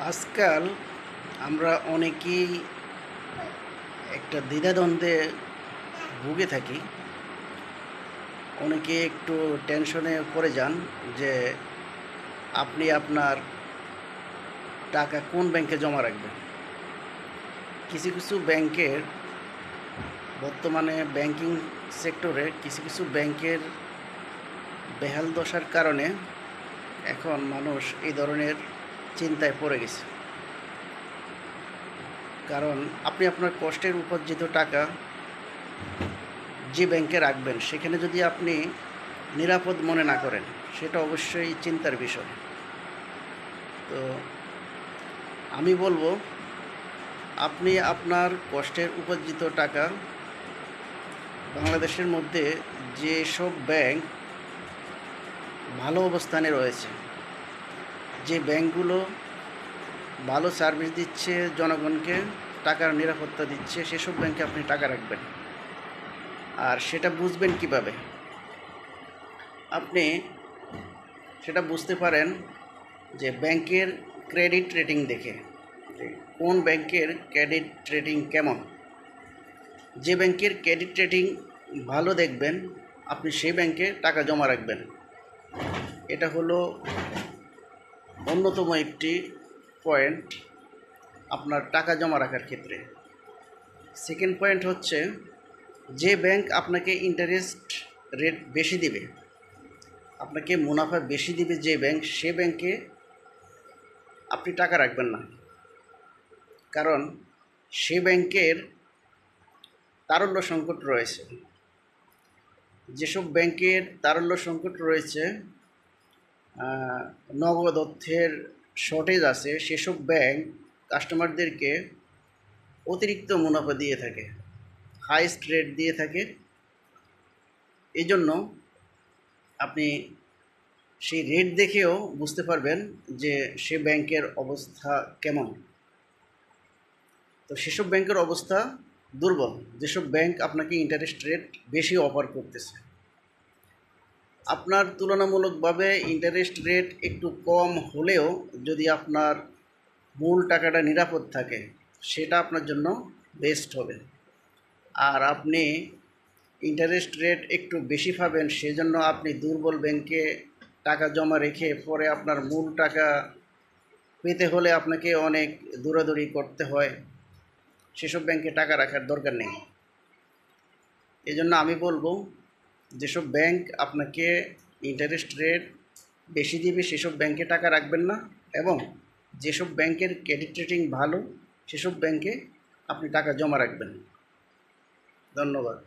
আজকাল আমরা অনেকেই একটা দ্বিধাদ্বন্দ্বে ভুগে থাকি। অনেকে একটু টেনশনে পড়ে যান যে আপনি আপনার টাকা কোন ব্যাংকে জমা রাখবেন। কিছু কিছু ব্যাংকের বর্তমানে ব্যাংকিং সেক্টরে কিছু কিছু ব্যাংকের বেহাল দশার কারণে এখন মানুষ এই ধরনের চিন্তায় পড়ে গেছে। কারণ আপনি আপনার কষ্টের উপার্জিত টাকা যে ব্যাংকে রাখবেন সেখানে যদি আপনি নিরাপদ মনে না করেন, সেটা অবশ্যই চিন্তার বিষয়। তো আমি বলবো, আপনি আপনার কষ্টের উপার্জিত টাকা বাংলাদেশের মধ্যে যেসব ব্যাংক ভালো অবস্থানে রয়েছে, যে ব্যাংকগুলো ভালো সার্ভিস দিচ্ছে, জনগণকে টাকার নিরাপত্তা দিচ্ছে, সেসব ব্যাংকে আপনি টাকা রাখবেন। আর সেটা বুঝবেন কিভাবে? আপনি সেটা বুঝতে পারেন যে ব্যাংকের ক্রেডিট রেটিং দেখে, যে কোন ব্যাংকের ক্রেডিট রেটিং কেমন। যে ব্যাংকের ক্রেডিট রেটিং ভালো দেখবেন, আপনি সেই ব্যাংকে টাকা জমা রাখবেন। এটা হলো অন্যতম একটি পয়েন্ট আপনার টাকা জমা রাখার ক্ষেত্রে। সেকেন্ড পয়েন্ট হচ্ছে, যে ব্যাংক আপনাকে ইন্টারেস্ট রেট বেশি দিবে, আপনাকে মুনাফা বেশি দিবে যে ব্যাংক, সে ব্যাংকে আপনি টাকা রাখবেন না। কারণ সে ব্যাংকের তারল্য সংকট রয়েছে। যেসব ব্যাংকের তারল্য সংকট রয়েছে, নগদ অর্থের শর্টেজ আছে, সেসব ব্যাংক কাস্টমারদেরকে অতিরিক্ত মুনাফা দিয়ে থাকে, হাইস্ট রেট দিয়ে থাকে। এই জন্য আপনি সেই রেট দেখেও বুঝতে পারবেন যে সে ব্যাংকের অবস্থা কেমন। তো সেসব ব্যাংকের অবস্থা দুর্বল, যেসব ব্যাংক আপনাকে ইন্টারেস্ট রেট বেশি অফার করতেছে। আপনার তুলনামূলকভাবে ইন্টারেস্ট রেট একটু কম হলেও যদি আপনার মূল টাকাটা নিরাপদ থাকে, সেটা আপনার জন্য বেস্ট হবে। আর আপনি ইন্টারেস্ট রেট একটু বেশি পাবেন, সেজন্য আপনি দুর্বল ব্যাংকে টাকা জমা রেখে পরে আপনার মূল টাকা পেতে হলে আপনাকে অনেক দৌড়াদৌড়ি করতে হয়। সেসব ব্যাংকে টাকা রাখার দরকার নেই। এই জন্য আমি বলবো, যেসব ব্যাংক আপনাকে ইন্টারেস্ট রেট বেশি দিবে সেসব ব্যাংকে টাকা রাখবেন না, এবং যেসব ব্যাংকের ক্রেডিট রেটিং ভালো সেসব ব্যাংকে আপনি টাকা জমা রাখবেন। ধন্যবাদ।